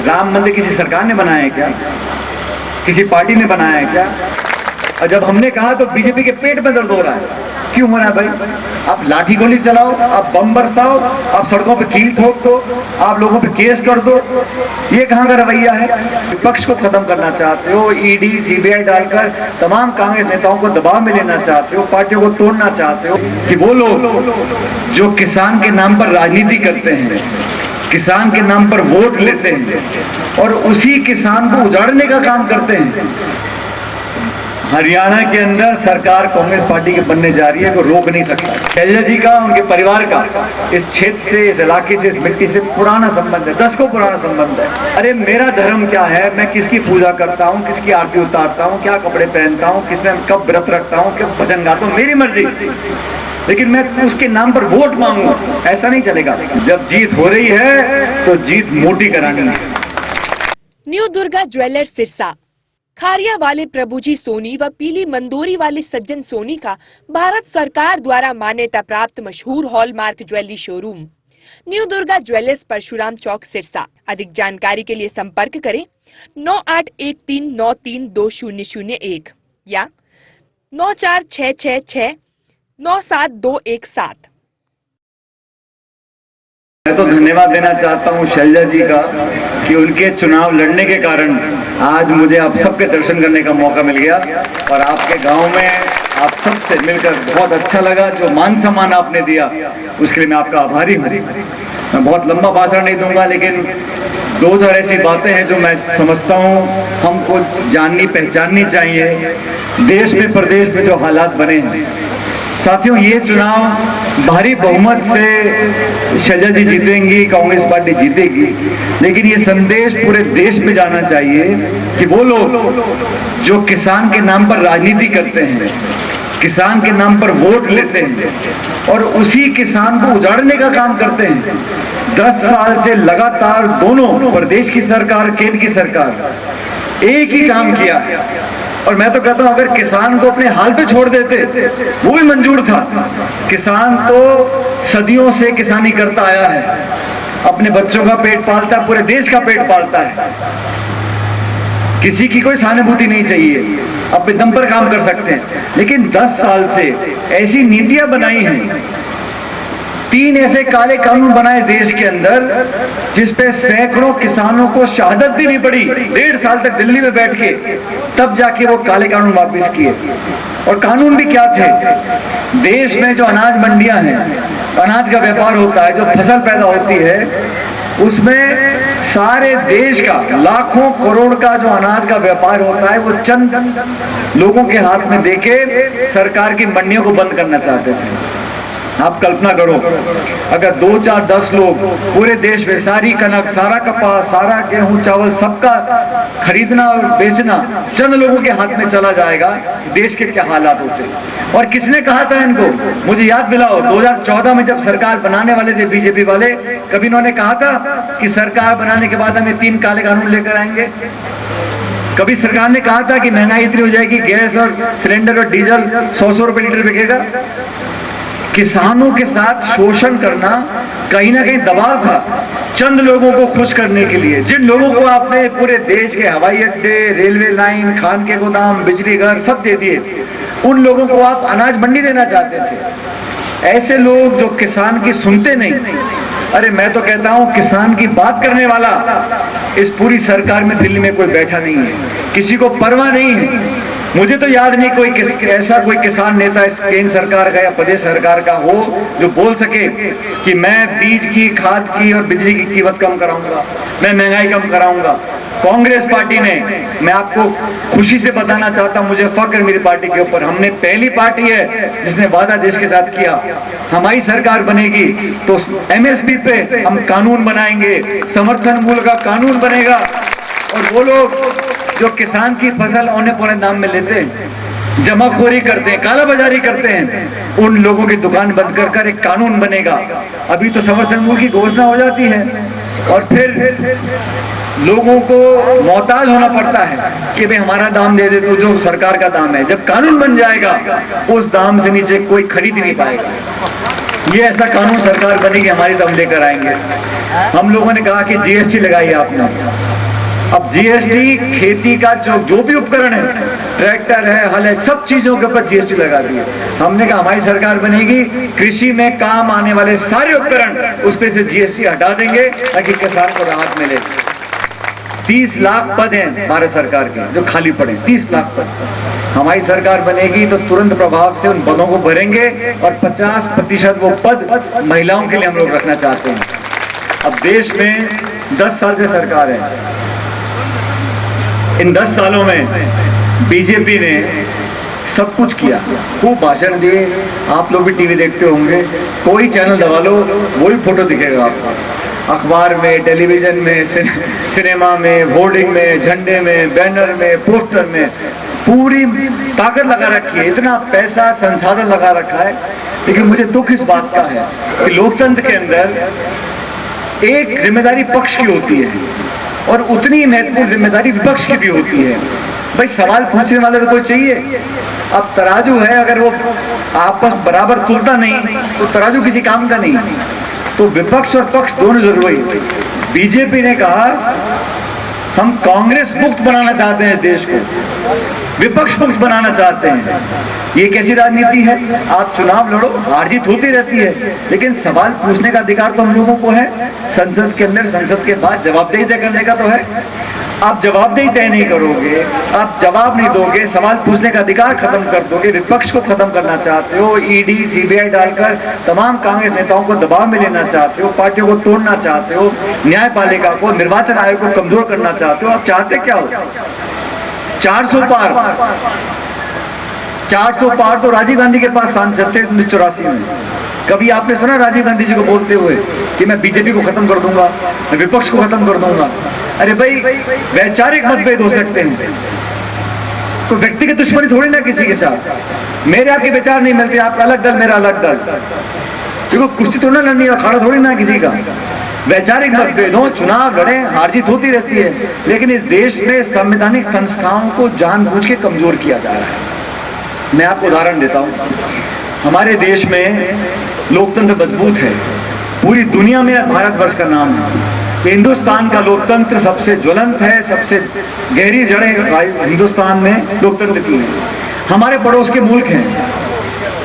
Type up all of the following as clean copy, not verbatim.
राम मंदिर किसी सरकार ने बनाया है क्या? किसी पार्टी ने बनाया है क्या? और जब हमने कहा तो बीजेपी के पेट में दर्द हो रहा है। क्यों मना भाई? आप लाठी गोली चलाओ, आप बम बरसाओ, आप सड़कों पे कील ठोक दो, आप लोगों पे केस कर दो, ये कहाँ का रवैया है? विपक्ष को खत्म करना चाहते हो, ईडी सीबीआई डालकर तमाम कांग्रेस नेताओं को दबाव में लेना चाहते हो, पार्टियों को तोड़ना चाहते हो कि वो लोग जो किसान के नाम पर राजनीति करते हैं, किसान के नाम पर वोट लेते हैं और उसी किसान को उजाड़ने का काम करते हैं। हरियाणा के अंदर सरकार कांग्रेस पार्टी के बनने जा रही है, कोई रोक नहीं सकता। शैलजा जी का, उनके परिवार का इस क्षेत्र से, इस इलाके से, इस मिट्टी से पुराना संबंध है, दशकों पुराना संबंध है। अरे मेरा धर्म क्या है, मैं किसकी पूजा करता हूँ, किसकी आरती उतारता हूँ, क्या कपड़े पहनता हूँ, किसमें कब व्रत रखता हूँ, कब भजन गाता हूँ, मेरी मर्जी। लेकिन मैं उसके नाम पर वोट मांगू, ऐसा नहीं चलेगा। जब जीत हो रही है तो जीत मोटी करानी है। न्यू दुर्गा ज्वेलर्स सिरसा, खारिया वाले प्रभुजी सोनी व पीली मंदोरी वाले सज्जन सोनी का भारत सरकार द्वारा मान्यता प्राप्त मशहूर hallmark jewellery showroom new Durga jewellers, Parshuram Chowk, Sirsa. अधिक जानकारी के लिए संपर्क करें 9813932001 या 9466697217। मैं तो धन्यवाद देना चाहता हूं शैलजा जी का कि उनके चुनाव लड़ने के कारण आज मुझे आप सबके दर्शन करने का मौका मिल गया और आपके गांव में आप सबसे मिलकर बहुत अच्छा लगा। जो मान सम्मान आपने दिया उसके लिए मैं आपका आभारी हूँ। मैं बहुत लंबा भाषण नहीं दूंगा, लेकिन दो चार ऐसी बातें हैं जो मैं समझता हूँ हमको जाननी पहचाननी चाहिए। देश में, प्रदेश में जो हालात बने हैं, साथियों, ये चुनाव भारी बहुमत से शैलजा जी जीतेंगी, कांग्रेस पार्टी जीतेगी, लेकिन ये संदेश पूरे देश में जाना चाहिए कि वो लोग जो किसान के नाम पर राजनीति करते हैं, किसान के नाम पर वोट लेते हैं और उसी किसान को उजाड़ने का काम करते हैं। 10 साल से लगातार दोनों प्रदेश की सरकार, केंद्र की सरकार एक ही काम किया और मैं तो कहता हूं अगर किसान को अपने हाल पे छोड़ देते वो भी मंजूर था। किसान तो सदियों से किसानी करता आया है, अपने बच्चों का पेट पालता है, पूरे देश का पेट पालता है। किसी की कोई सहानुभूति नहीं चाहिए, अपने दम पर काम कर सकते हैं। लेकिन 10 साल से ऐसी नीतियां बनाई हैं, 3 ऐसे काले कानून बनाए देश के अंदर जिसपे सैकड़ों किसानों को शहादत भी नहीं पड़ी। 1.5 साल तक दिल्ली में बैठ के तब जाके वो काले कानून वापस किए। और कानून भी क्या थे? देश में जो अनाज मंडियां हैं, अनाज का व्यापार होता है, जो फसल पैदा होती है, उसमें सारे देश का लाखों करोड़ का जो अनाज का व्यापार होता है वो चंद लोगों के हाथ में देके सरकार की मंडियों को बंद करना चाहते थे। आप कल्पना करो, अगर 2, 4, 10 लोग पूरे देश में सारी कनक, सारा कपास, सारा गेहूं, चावल सबका खरीदना और बेचना चंद लोगों के हाथ में चला जाएगा, देश के क्या हालात होते। और किसने कहा था इनको? मुझे याद दिलाओ, 2014 में जब सरकार बनाने वाले थे बीजेपी वाले, कभी इन्होंने कहा था कि सरकार बनाने के बाद हमें 3 काले कानून लेकर आएंगे? कभी सरकार ने कहा था कि महंगाई इतनी हो जाएगी, गैस और सिलेंडर और डीजल 100 रुपए लीटर बिकेगा? किसानों के साथ शोषण करना कहीं ना कहीं दबाव था, चंद लोगों को खुश करने के लिए। जिन लोगों को आपने पूरे देश के हवाई अड्डे, रेलवे लाइन, खान के गोदाम, बिजली घर सब दे दिए, उन लोगों को आप अनाज मंडी देना चाहते थे। ऐसे लोग जो किसान की सुनते नहीं। अरे मैं तो कहता हूं किसान की बात करने वाला इस पूरी सरकार में दिल्ली में कोई बैठा नहीं है, किसी को परवाह नहीं है। मुझे तो याद नहीं ऐसा कोई किसान नेता इस केंद्र सरकार का या प्रदेश सरकार का हो जो बोल सके कि मैं बीज की, खाद की और बिजली की कीमत कम कराऊंगा, मैं महंगाई कम कराऊंगा। कांग्रेस पार्टी ने, मैं आपको खुशी से बताना चाहता हूं, मुझे फक्र मेरी पार्टी के ऊपर, हमने पहली पार्टी है जिसने वादा देश के साथ किया। हमारी सरकार बनेगी तो एमएसपी पे हम कानून बनाएंगे, समर्थन मूल्य का कानून बनेगा और वो लोग जो किसान की फसल औने पौने दाम में लेते हैं, जमाखोरी करते हैं, कालाबाजारी करते हैं, उन लोगों की दुकान बंद कर एक कानून बनेगा। अभी तो समर्थन मूल्य की घोषणा हो जाती है और फिर लोगों को मोहताज होना पड़ता है कि भाई हमारा दाम दे दे तो जो सरकार का दाम है। जब कानून बन जाएगा उस दाम से नीचे कोई खरीद नहीं पाएगा। ये ऐसा कानून सरकार बनेगी हमारी, तो हम लेकर आएंगे। हम लोगों ने कहा कि जीएसटी लगाई आपने, अब जीएसटी खेती का जो भी उपकरण है, ट्रैक्टर है, हल है, सब चीजों के ऊपर जीएसटी लगा दी है। हमने कहा हमारी सरकार बनेगी, कृषि में काम आने वाले सारे उपकरण उस पे से जीएसटी हटा देंगे ताकि किसान को राहत मिले। 30 लाख पद हैं भारत सरकार के जो खाली पड़े, 30 लाख पद। हमारी सरकार बनेगी तो तुरंत प्रभाव से उन पदों को भरेंगे और 50% वो पद महिलाओं के लिए हम लोग रखना चाहते हैं। अब देश में 10 साल से सरकार है, इन 10 सालों में बीजेपी ने सब कुछ किया, खूब भाषण दिए। आप लोग भी टीवी देखते होंगे, कोई चैनल दबा लो वही फोटो दिखेगा आपको, अखबार में, टेलीविजन में, सिनेमा में, होर्डिंग में, झंडे में, बैनर में, पोस्टर में, पूरी ताकत लगा रखी है, इतना पैसा संसाधन लगा रखा है। लेकिन मुझे दुख इस बात का है कि लोकतंत्र के अंदर एक जिम्मेदारी पक्ष की होती है और उतनी महत्वपूर्ण जिम्मेदारी विपक्ष की भी होती है। भाई सवाल पूछने वाले तो कोई चाहिए। अब तराजू है, अगर वो आपस बराबर तुलता नहीं तो तराजू किसी काम का नहीं। तो विपक्ष और पक्ष दोनों जरूरी। बीजेपी ने कहा हम कांग्रेस मुक्त बनाना चाहते हैं, देश को विपक्ष मुक्त बनाना चाहते हैं। ये कैसी राजनीति है? आप चुनाव लड़ो, हार जीत होती रहती है, लेकिन सवाल पूछने का अधिकार तो हम लोगों को है। संसद के अंदर, संसद के बाद जवाबदेही तय करने का तो है। आप जवाबदेही तय नहीं करोगे, आप जवाब नहीं दोगे, सवाल पूछने का अधिकार खत्म कर दोगे, विपक्ष को खत्म करना चाहते हो, ईडी सीबीआई डालकर तमाम कांग्रेस नेताओं को दबाव में लेना चाहते हो, पार्टियों को तोड़ना चाहते हो, न्यायपालिका को, निर्वाचन आयोग को कमजोर करना चाहते हो। आप चाहते क्या हो? 400 पार तो राजीव गांधी के पास सांसद थे 1984 में। कभी आपने सुना राजीव गांधी जी को बोलते हुए कि मैं बीजेपी को खत्म कर दूंगा, मैं विपक्ष को खत्म कर दूंगा? अरे भाई, वैचारिक मतभेद हो सकते हैं, तो व्यक्तिगत दुश्मनी थोड़ी ना किसी के साथ। मेरे आपके विचार नहीं मिलते, आपका अलग दल, मेरा अलग दल, क्योंकि कुश्ती तो ना लड़नी, अखाड़ा थोड़ी ना किसी का। वैचारिक मतभेद हो, चुनाव लड़े, हार जीत होती रहती है, लेकिन इस देश में संवैधानिक संस्थाओं को जानबूझ के कमजोर किया जा रहा है। मैं आपको उदाहरण देता हूं। हमारे देश में लोकतंत्र मजबूत है, पूरी दुनिया में भारतवर्ष का नाम है। हिंदुस्तान का लोकतंत्र सबसे ज्वलंत है, सबसे गहरी जड़ें हिंदुस्तान में लोकतंत्र की है। हमारे पड़ोस के मुल्क हैं,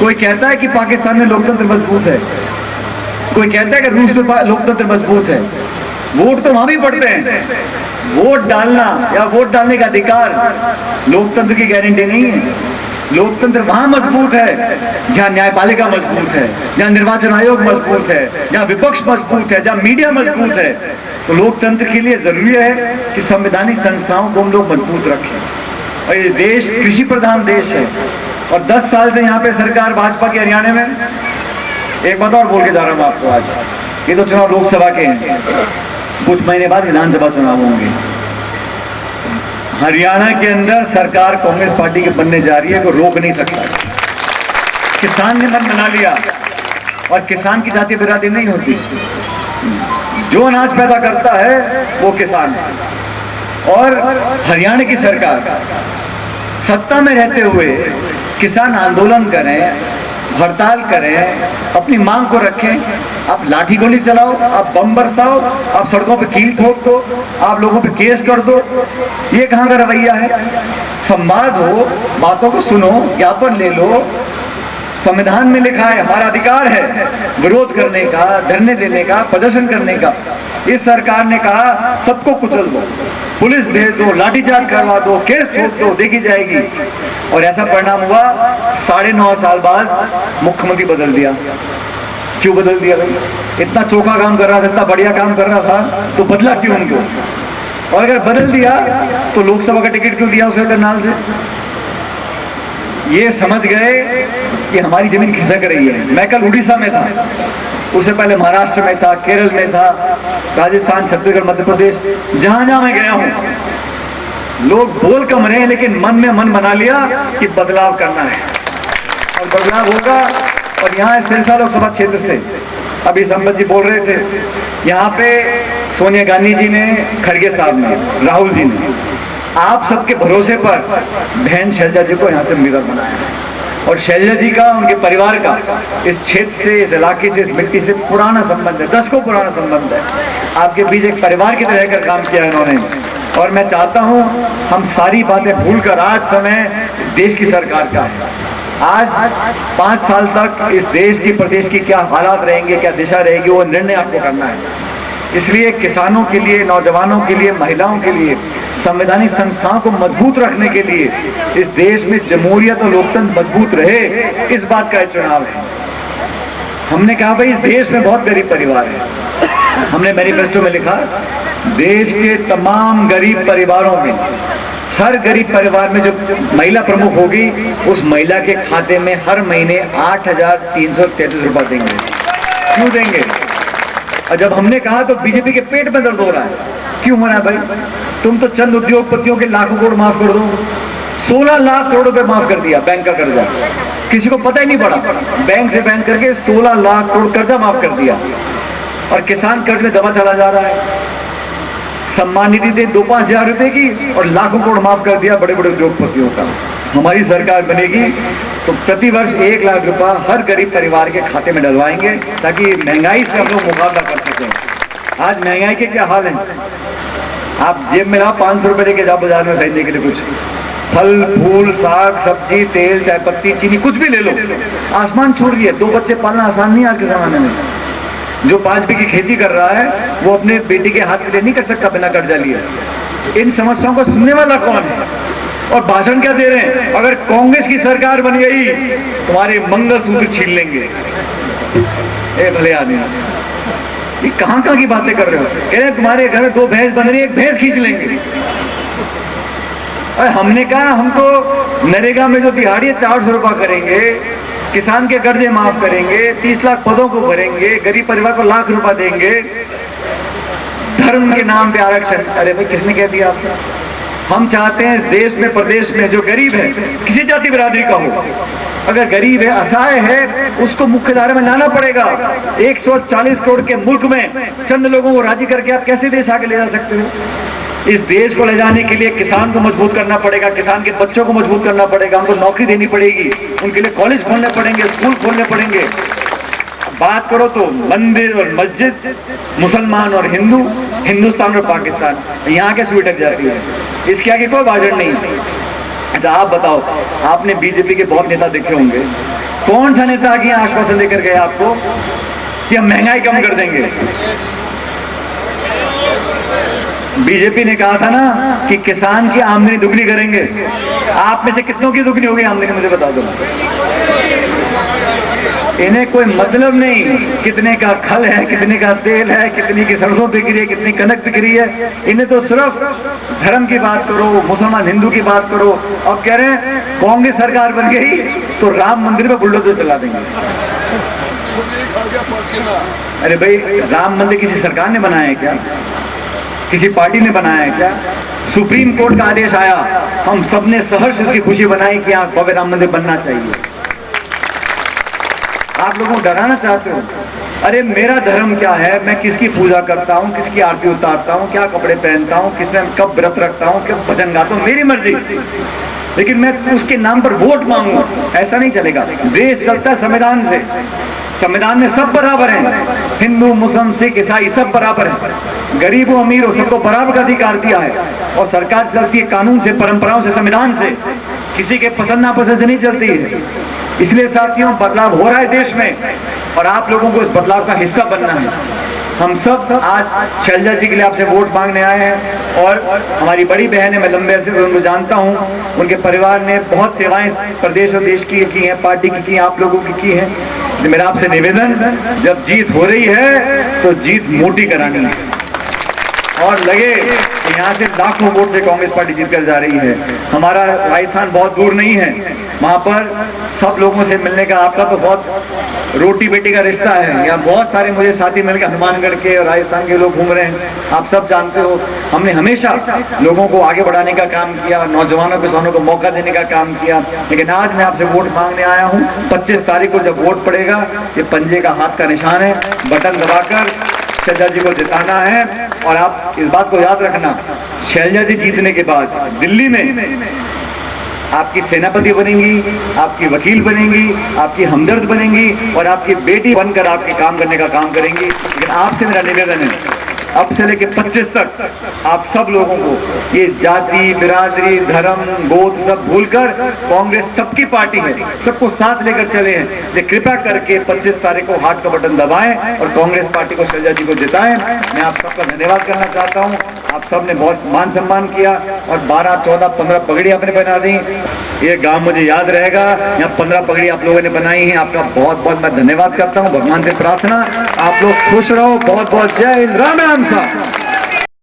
कोई कहता है कि पाकिस्तान में लोकतंत्र मजबूत है, कोई कहता है कि रूस में लोकतंत्र मजबूत है। वोट तो वहां भी पड़ते हैं। वोट डालना या वोट डालने का अधिकार लोकतंत्र की गारंटी नहीं है। लोकतंत्र वहां मजबूत है जहां न्यायपालिका मजबूत है, जहां निर्वाचन आयोग मजबूत है, जहां विपक्ष मजबूत है, जहां मीडिया मजबूत है। तो लोकतंत्र के लिए जरूरी है कि संवैधानिक संस्थाओं को हम लोग मजबूत रखें। और ये देश कृषि प्रधान देश है और 10 साल से यहाँ पे सरकार भाजपा के हरियाणा में। एक बात और बोल के जा रहा हूँ आपको, आज ये तो चुनाव लोकसभा के हैं, कुछ महीने बाद विधानसभा चुनाव होंगे। हरियाणा के अंदर सरकार कांग्रेस पार्टी की बनने जा रही है, कोई रोक नहीं सकता। किसान ने मन बना लिया और किसान की जाति बिरादरी नहीं होती। जो अनाज पैदा करता है वो किसान है। और हरियाणा की सरकार सत्ता में रहते हुए किसान आंदोलन करें, हड़ताल करें, अपनी मांग को रखें। आप लाठी गोली चलाओ, आप बम बरसाओ, आप सड़कों पे कील ठोक दो, आप लोगों पे केस कर दो, ये कहाँ का रवैया है? संवाद हो, बातों को सुनो, ज्ञापन ले लो। संविधान में लिखा है हमारा अधिकार है विरोध करने का, धरने देने का, प्रदर्शन करने का। इस सरकार ने कहा सबको कुचल दो, पुलिस भेज दो, लाठीचार्ज करवा दो, केस ठोक दो, देखी जाएगी। और ऐसा परिणाम हुआ, 9.5 साल बाद मुख्यमंत्री बदल दिया। क्यों बदल दिया भाई? इतना चोखा काम कर रहा था, इतना बढ़िया काम कर रहा था, तो बदला क्यों उनको? और अगर बदल दिया तो लोकसभा का टिकट क्यों दिया उसे करनाल से? ये समझ गए कि हमारी जमीन खिसक रही है। मैं कल उड़ीसा में था, उससे पहले महाराष्ट्र में था, केरल में था, राजस्थान, छत्तीसगढ़, मध्य प्रदेश, जहां जहां मैं गया हूं, लोग बोल कम रहे हैं लेकिन मन में मन बना लिया कि बदलाव करना है और बदलाव होगा। और यहाँ सिरसा लोकसभा क्षेत्र से अभी संपत जी बोल रहे थे, यहाँ पे सोनिया गांधी जी ने, खड़गे साहब ने, राहुल जी ने, आप सबके भरोसे पर बहन शैलजा जी को यहाँ से उम्मीदवार बनाया। और शैलजा जी का, उनके परिवार का इस क्षेत्र से, इस इलाके से, इस मिट्टी से पुराना संबंध है, दशकों पुराना संबंध है। आपके बीच एक परिवार की तरह का काम किया इन्होंने और मैं चाहता हूं हम सारी बातें भूलकर आज समय देश की सरकार का है। आज 5 साल तक इस देश की प्रदेश की क्या हालात रहेंगे, क्या दिशा रहेगी, वो निर्णय आपको करना है। इसलिए किसानों के लिए, नौजवानों के लिए, महिलाओं के लिए, संवैधानिक संस्थाओं को मजबूत रखने के लिए, इस देश में जमहूरियत और लोकतंत्र मजबूत रहे, इस बात का चुनाव है। हमने कहा भाई इस देश में बहुत गरीब परिवार है। हमने मैनिफेस्टो में लिखा देश के तमाम गरीब परिवारों में, हर गरीब परिवार में जो महिला प्रमुख होगी उस महिला के खाते में हर महीने 8,333 रुपए देंगे। क्यों देंगे? और जब हमने कहा तो बीजेपी के पेट में दर्द हो रहा है। क्यों हो रहा है भाई? तुम तो चंद उद्योगपतियों के लाखों करोड़ माफ कर दो। 16 लाख करोड़ रुपए माफ कर दिया बैंक का कर्जा, किसी को पता ही नहीं पड़ा। बैंक से बैंक करके 16 लाख करोड़ कर्जा माफ कर दिया और किसान कर्ज में दबा चला जा रहा है। सम्मान निधि दे 2-5 हजार रुपए की और लाखों करोड़ माफ कर दिया बड़े बड़े उद्योगपतियों का। हमारी सरकार बनेगी तो प्रतिवर्ष 1 लाख रुपया हर गरीब परिवार के खाते में डलवाएंगे ताकि महंगाई से हम लोग मुकाबला कर सकें। आज महंगाई के क्या हाल है? आप जेब में लाओ 500 रुपए लेके जाओ बाजार में खरीदने के लिए, कुछ फल फूल साग सब्जी तेल चाय पत्ती चीनी कुछ भी ले लो, आसमान छोड़ दिए। 2 बच्चे पालना आसान नहीं आज के जमाने में। जो 5 बीघे की खेती कर रहा है वो अपने बेटी के हाथ के लिए नहीं कर सकता बिना कर्जा लिए। इन समस्याओं को सुनने वाला कौन है? और भाषण क्या दे रहे हैं? अगर कांग्रेस की सरकार बन गई तुम्हारे मंगलसूत्र छीन लेंगे। ए भले आदमी, ये कहां की बातें कर रहे हो? कह रहे तुम्हारे घर में 2 भैंस बन रही है, 1 भैंस खींच लेंगे। अरे हमने कहा हमको नरेगा में जो दिहाड़ी है 400 रुपया करेंगे, किसान के कर्जे माफ करेंगे, 30 लाख पदों को भरेंगे, गरीब परिवार को लाख रुपया देंगे, धर्म के नाम पे आरक्षण। अरे भाई किसने कह दिया आपको? हम चाहते हैं इस देश में प्रदेश में जो गरीब है, किसी जाति बिरादरी का हो, अगर गरीब है असहाय है उसको मुख्य धारा में लाना पड़ेगा। 140 करोड़ के मुल्क में चंद लोगों को राजी करके आप कैसे देश आगे ले जा सकते हो? इस देश को ले जाने के लिए किसान को मजबूत करना पड़ेगा, किसान के बच्चों को मजबूत करना पड़ेगा, उनको नौकरी देनी पड़ेगी, उनके लिए कॉलेज खोलने पड़ेंगे, स्कूल खोलने पड़ेंगे। बात करो तो मंदिर और मस्जिद, मुसलमान और हिंदू, हिंदुस्तान और पाकिस्तान, यहाँ के सुई अटक जाती है। इसके आगे कोई भाषण नहीं। अच्छा आप बताओ, आपने बीजेपी के बहुत नेता देखे होंगे, कौन सा नेता आगे आश्वासन देकर गए आपको कि हम महंगाई कम कर देंगे? बीजेपी ने कहा था ना कि किसान की आमदनी दुगनी करेंगे। आप में से कितनों की दुगनी होगी आमदनी, मुझे बता दो। इन्हें कोई मतलब नहीं कितने का खल है, कितने का तेल है, कितनी की सरसों बिक रही है, कितनी कनक बिक रही है। इन्हें तो सिर्फ धर्म की बात करो, मुसलमान हिंदू की बात करो। अब कह रहे हैं कांग्रेस सरकार बन गई तो राम मंदिर में बुलडोजर चला देंगे। अरे भाई राम मंदिर किसी सरकार ने बनाया है क्या? किसी पार्टी ने बनाया है क्या? सुप्रीम कोर्ट का आदेश आया, हम सबने सहर्ष उसकी खुशी बनाई कि यहाँ भव्य राम मंदिर बनना चाहिए। आप लोगों को डराना चाहते हो? अरे मेरा धर्म क्या है, मैं किसकी पूजा करता हूँ, किसकी आरती उतारता हूँ, क्या कपड़े पहनता हूँ, किसमें कब व्रत रखता हूँ, कब भजन गाता हूँ, मेरी मर्जी। लेकिन मैं उसके नाम पर वोट मांगू, ऐसा नहीं चलेगा। देश चलता है संविधान से। संविधान में सब बराबर हैं, हिंदू मुस्लिम सिख ईसाई सब बराबर हैं, गरीब हो अमीर हो सबको बराबर का अधिकार दिया है। और सरकार चलती है कानून से, परंपराओं से, संविधान से, किसी के पसंद नापसंद से नहीं चलती है। इसलिए साथियों बदलाव हो रहा है देश में और आप लोगों को इस बदलाव का हिस्सा बनना है। हम सब आज शैलजा जी के लिए आपसे वोट मांगने आए हैं और हमारी बड़ी बहन है, मैं लंबे अरसे से उनको जानता हूँ, उनके परिवार ने बहुत सेवाएं प्रदेश और देश की हैं, पार्टी की हैं, आप लोगों की हैं। मेरा आपसे निवेदन, जब जीत हो रही है तो जीत मोटी करानी है और लगे यहाँ से लाखों वोट से कांग्रेस पार्टी जीत कर जा रही है। हमारा राजस्थान बहुत दूर नहीं है, वहाँ पर सब लोगों से मिलने का, आपका तो बहुत रोटी बेटी का रिश्ता है। यहाँ बहुत सारे मुझे साथी मिलकर हनुमानगढ़ के और राजस्थान के लोग घूम रहे हैं, आप सब जानते हो। हमने हमेशा लोगों को आगे बढ़ाने का काम किया, नौजवानों किसानों को मौका देने का काम किया। लेकिन आज मैं आपसे वोट मांगने आया हूँ। 25 तारीख को जब वोट पड़ेगा, ये पंजे का हाथ का निशान है, बटन दबाकर शैलजा जी को जिताना है। और आप इस बात को याद रखना, शैलजा जी जीतने के बाद दिल्ली में आपकी सेनापति बनेंगी, आपकी वकील बनेंगी, आपकी हमदर्द बनेंगी और आपकी बेटी बनकर आपके काम करने का काम करेंगी। लेकिन आपसे मेरा निवेदन है, अब से लेके 25 तक आप सब लोगों को ये जाति, बिरादरी, धर्म, गोत्र सब भूलकर कांग्रेस सबकी पार्टी है, सबको साथ लेकर चले हैं। ये कृपया करके 25 तारीख को हार्ट का बटन दबाएं और कांग्रेस पार्टी को, शैलजा जी को जिताएं। मैं आप सबका धन्यवाद करना चाहता हूं। आप सब ने बहुत मान सम्मान किया और 12, 14, 15 पगड़ी आपने बना दी। ये गांव मुझे याद रहेगा। यहाँ 15 पगड़ी आप लोगों ने बनाई है, आपका बहुत बहुत मैं धन्यवाद करता हूँ। भगवान से प्रार्थना आप लोग खुश रहो। बहुत बहुत जय हिंद, राम राम साहब।